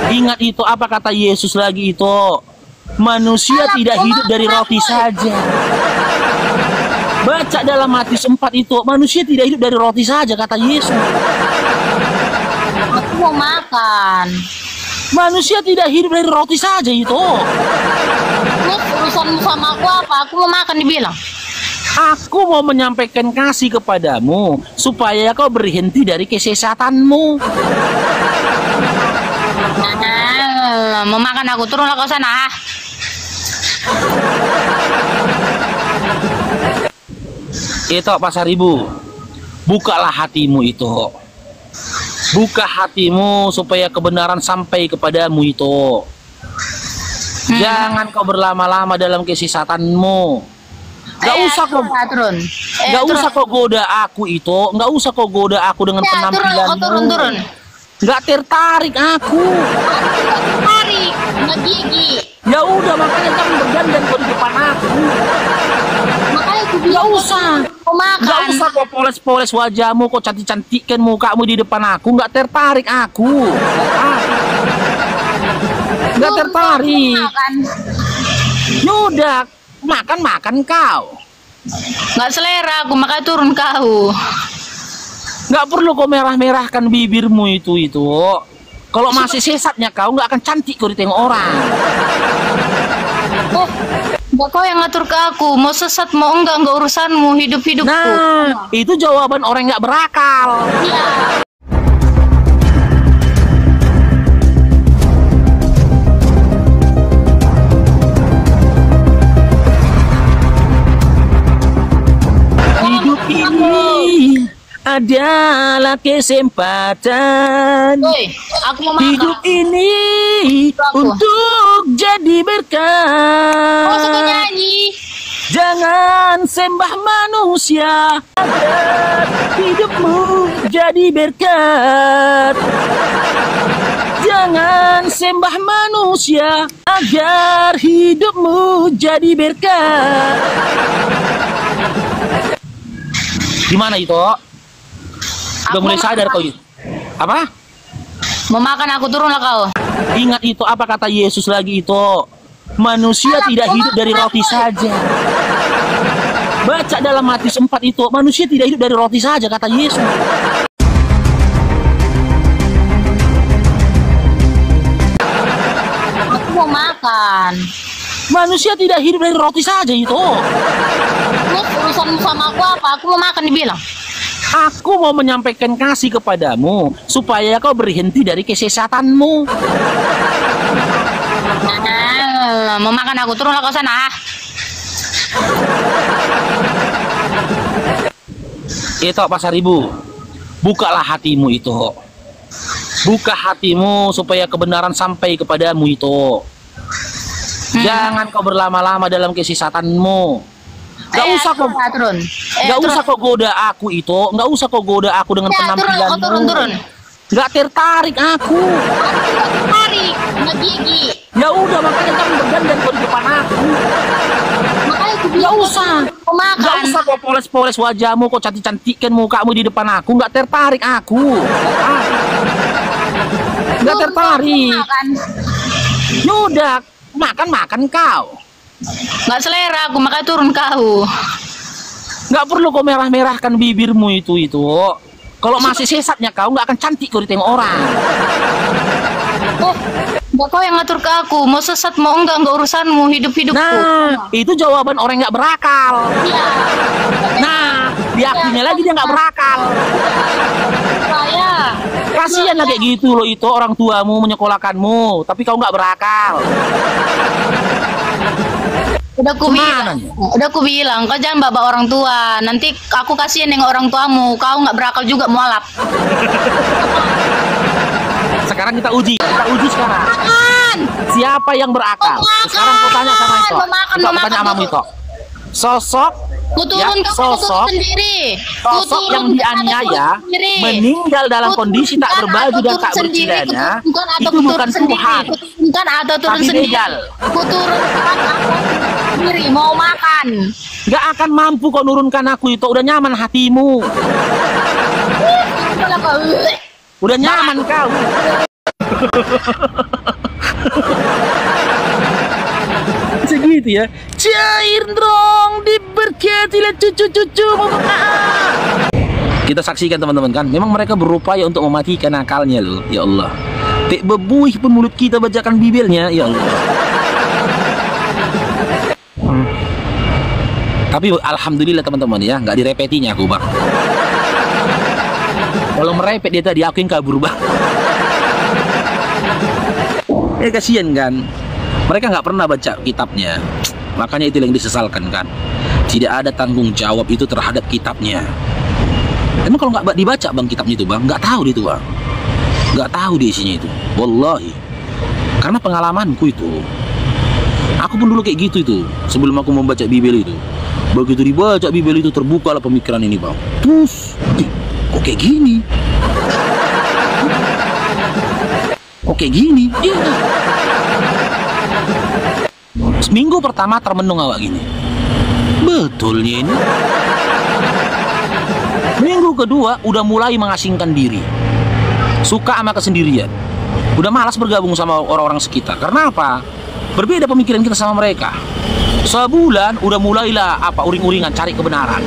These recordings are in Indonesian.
Ingat itu apa kata Yesus lagi itu? Manusia tidak hidup dari roti saja. Baca dalam Matius 4 itu, manusia tidak hidup dari roti saja kata Yesus. Aku mau makan. Manusia tidak hidup dari roti saja itu. Terus urusanmu sama aku apa? Aku mau makan dibilang. Aku mau menyampaikan kasih kepadamu supaya kau berhenti dari kesesatanmu. Mau makan aku, turunlah kau sana. Itu Pasar Ibu, bukalah hatimu itu. Buka hatimu supaya kebenaran sampai kepadamu itu. Jangan kau berlama-lama dalam kesesatanmu. Gak usah kau turun. Gak usah kau goda aku itu. Gak usah kau goda aku dengan penampilanmu. Turun. Gak tertarik aku. Tertarik, nggak gigi. Ya udah makanya kamu berdandan kau di depan aku. Makanya aku bilang Gak usah. mau makan. Gak usah kau poles-poles wajahmu, kau cantik-cantikkan mukamu di depan aku. Gak tertarik aku. Gak tertarik. Yaudah, makan kau. Nggak selera aku, makanya turun kau. Nggak perlu kau merah-merahkan bibirmu itu. Kalau masih sesatnya kau nggak akan cantik kau ditengok orang. Kau yang ngatur ke aku, mau sesat mau enggak urusanmu, hidupku. Nah, itu jawaban orang nggak berakal. Iya. Hidup ini adalah kesempatan. Woi, aku mau makan. Hidup ini untuk jadi berkah. Kau suka nyanyi. Jangan sembah manusia agar hidupmu jadi berkat. Jangan sembah manusia agar hidupmu jadi berkat. Gimana itu? Udah mulai sadar kau itu? Apa? Mau makan aku, turunlah kau. Ingat itu apa kata Yesus lagi itu? Manusia tidak hidup dari roti saja. Baca dalam Matius 4 itu, manusia tidak hidup dari roti saja kata Yesus. Aku mau makan. Manusia tidak hidup dari roti saja itu. Terus urusanmu sama aku apa? Aku mau makan dibilang. Aku mau menyampaikan kasih kepadamu supaya kau berhenti dari kesesatanmu. Mau makan aku, turunlah kau sana. Itu Pasar Ibu, bukalah hatimu itu. Buka hatimu supaya kebenaran sampai kepadamu itu. Jangan kau berlama-lama dalam kesesatanmu. Gak usah kau turun. Gak usah kau goda aku itu. Gak usah kau goda aku dengan penampilanmu. Turun. Gak tertarik aku. Tertarik, nggak gigi. Ya udah makanya kamu berdandan kau di depan aku. Makanya aku Gak bilang usah. mau makan. Gak usah kau poles-poles wajahmu, kau cantik-cantikkan mukamu di depan aku. Gak tertarik aku. Gak tertarik. Yaudah, makan kau. Nggak selera aku, makanya turun kau. Nggak perlu kau merah-merahkan bibirmu itu. Kalau masih sesatnya kau nggak akan cantik kau ditengok orang. Kau yang ngatur ke aku, mau sesat mau enggak urusanmu, hidupku. Nah, itu jawaban orang nggak berakal. Iya. Nah, di akhirnya lagi dia nggak berakal. Saya. Kasihan lah kayak gitu loh itu orang tuamu menyekolahkanmu, tapi kau nggak berakal. Udah ku bilang, kau jangan bawa orang tua. Nanti aku kasihan dengan orang tuamu. Kau nggak berakal juga mualaf. Sekarang kita uji sekarang. Siapa yang berakal? Sekarang kau tanya sama itu. Kita tanya sama itu. Sosok yang dianiaya meninggal dalam kondisi tak berbaju dan tak bercelana itu bukan Tuhan, tapi begal. Aku turun sendiri mau makan. Gak akan mampu kau nurunkan aku itu. Udah nyaman hatimu. Udah nyaman kau. itu ya. Cair dong, diberkatilah cucu-cucu. Kita saksikan teman-teman kan, memang mereka berupaya untuk mematikan akalnya loh. Ya Allah, tik bebuih pun mulut kita bacakan bibelnya. Ya Allah. Tapi alhamdulillah teman-teman ya, nggak direpetinya aku bang. Kalau merepet dia tadi aku yang kabur bang. Kasihan kan, mereka nggak pernah baca kitabnya. Makanya itu yang disesalkan kan, tidak ada tanggung jawab itu terhadap kitabnya. Emang kalau nggak dibaca bang kitabnya itu bang, nggak tahu itu bang, nggak tahu di isinya itu. Wallahi, karena pengalamanku itu, aku pun dulu kayak gitu itu. Sebelum aku membaca Bibel itu, begitu dibaca Bibel itu terbuka lah pemikiran ini bang. Terus, kok kayak gini? Kok kayak gini? Seminggu pertama termenung awak gini. Betulnya ini. Minggu kedua udah mulai mengasingkan diri, suka sama kesendirian, udah malas bergabung sama orang-orang sekitar. Karena apa? Berbeda pemikiran kita sama mereka. Sebulan udah mulailah uring-uringan cari kebenaran.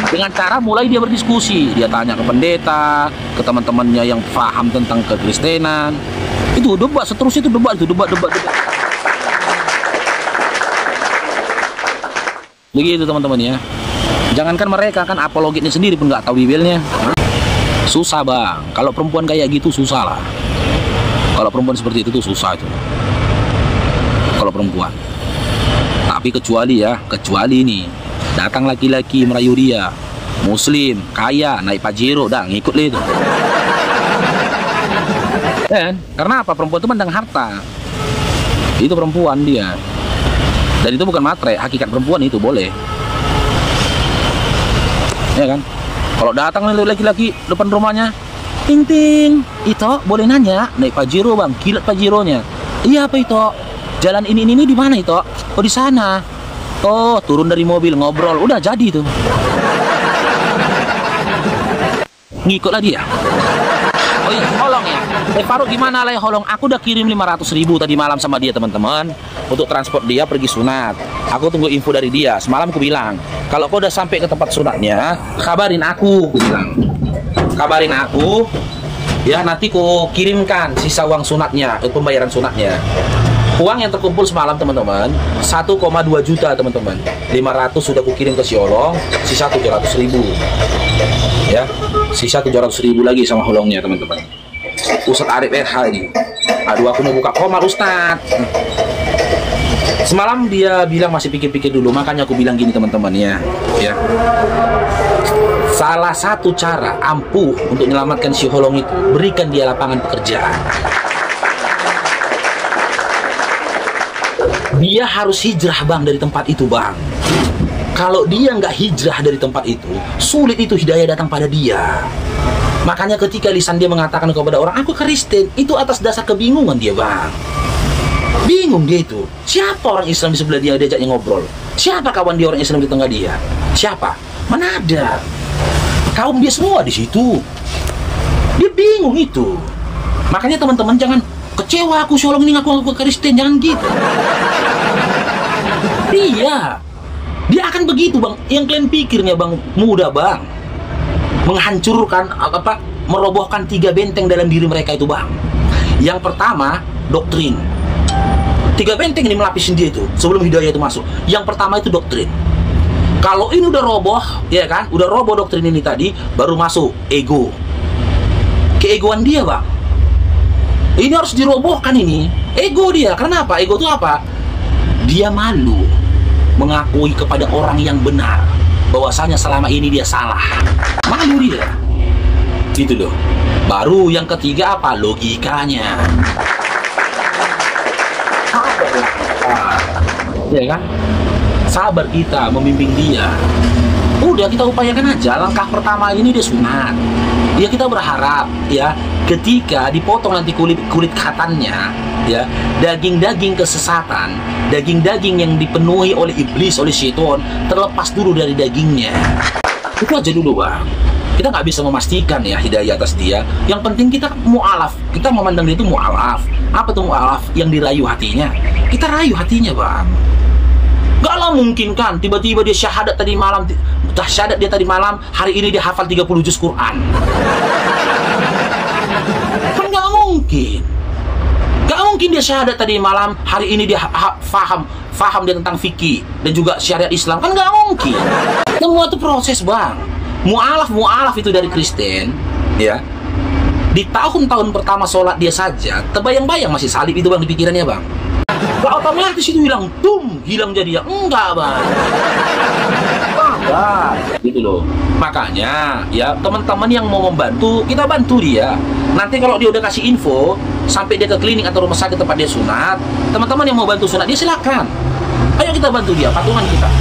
Dengan cara mulai dia berdiskusi, dia tanya ke pendeta, ke teman-temannya yang paham tentang kekristenan. Itu debat, seterusnya itu debat. Begitu teman-teman ya. Jangankan mereka kan apologitnya sendiri pun nggak tahu Bibelnya. Susah bang. Kalau perempuan kayak gitu susah lah. Kalau perempuan seperti itu tuh susah itu. Kalau perempuan. Tapi kecuali nih datang laki-laki merayu dia, Muslim, kaya, naik Pajero, dah ngikut lah itu. Dan karena apa? Perempuan itu pandang harta. Itu perempuan dia. Dan itu bukan matre, hakikat perempuan itu boleh. Ya kan? Kalau datang laki-laki depan rumahnya, ting ting, itu boleh nanya, naik Pajero bang, kilat Pajeronya. Iya apa itu? Jalan ini di mana itu? Oh di sana. Oh turun dari mobil ngobrol, udah jadi itu. Ngikutlah dia. Oh iya, holong ya. Faruk gimana lah holong? Aku udah kirim 500.000 tadi malam sama dia teman-teman untuk transport dia pergi sunat. Aku tunggu info dari dia. Semalam aku bilang, kalau kau udah sampai ke tempat sunatnya, kabarin aku bilang. Kabarin aku, ya nanti ku kirimkan sisa uang sunatnya, pembayaran sunatnya. Uang yang terkumpul semalam teman-teman 1,2 juta teman-teman. 500 sudah ku kirim ke si Holong, sisa 700.000. Ya, sisa 700.000 lagi sama Holongnya teman-teman. Ustadz Arif RH ini. Aduh aku mau buka koma Ustadz. Semalam dia bilang masih pikir-pikir dulu, makanya aku bilang gini teman-teman ya. Salah satu cara ampuh untuk menyelamatkan si Holong itu, berikan dia lapangan pekerjaan. Dia harus hijrah bang dari tempat itu bang. Kalau dia nggak hijrah dari tempat itu, sulit itu hidayah datang pada dia. Makanya ketika lisan dia mengatakan kepada orang, aku Kristen, itu atas dasar kebingungan dia bang. Bingung dia itu. Siapa orang Islam di sebelah dia diajaknya ngobrol? Siapa kawan dia orang Islam di tengah dia? Siapa? Mana ada? Kaum dia semua di situ. Dia bingung itu. Makanya teman-teman jangan kecewa aku Holong ini aku Kristen, jangan gitu. Dia akan begitu bang. Yang kalian pikirnya bang mudah bang, menghancurkan merobohkan 3 benteng dalam diri mereka itu bang. Yang pertama doktrin. 3 benteng ini melapisin dia itu sebelum hidayah itu masuk. Yang pertama itu doktrin. Kalau ini udah roboh, ya kan, udah roboh doktrin ini tadi, baru masuk ego. Keegoan dia bang. Ini harus dirobohkan ini. Ego dia. Kenapa? Ego itu apa? Dia malu mengakui kepada orang yang benar bahwasanya selama ini dia salah. Malu dia. Gitu loh. Baru yang ketiga apa? Logikanya. Ya kan? Sabar kita membimbing dia. Udah kita upayakan aja. Langkah pertama ini dia sunat. Ya kita berharap ya ketika dipotong nanti kulit khatannya, ya daging-daging kesesatan, daging-daging yang dipenuhi oleh iblis, oleh syaitan terlepas dulu dari dagingnya. Itu aja dulu bang. Kita nggak bisa memastikan ya hidayah atas dia. Yang penting kita mu'alaf, kita memandang dia itu mu'alaf. Apa tuh mu'alaf? Yang dirayu hatinya. Kita rayu hatinya, Bang. Gak lah mungkin kan tiba-tiba dia syahadat tadi malam, syahadat dia tadi malam, hari ini dia hafal 30 juz Quran. Kan gak mungkin. Gak mungkin dia syahadat tadi malam, hari ini dia faham dia tentang fikih dan juga syariat Islam. Kan gak mungkin. Semua itu proses, Bang. Mu'alaf itu dari Kristen, ya. Di tahun-tahun pertama sholat dia saja, terbayang-bayang masih salib itu, Bang, di pikirannya, Bang. Gak otomatis itu hilang jadi ya. Enggak, Bang. Enggak, gitu loh. Makanya, ya, teman-teman yang mau membantu, kita bantu dia. Nanti kalau dia udah kasih info, sampai dia ke klinik atau rumah sakit tempat dia sunat, teman-teman yang mau bantu sunat, dia silakan. Ayo kita bantu dia, patungan kita.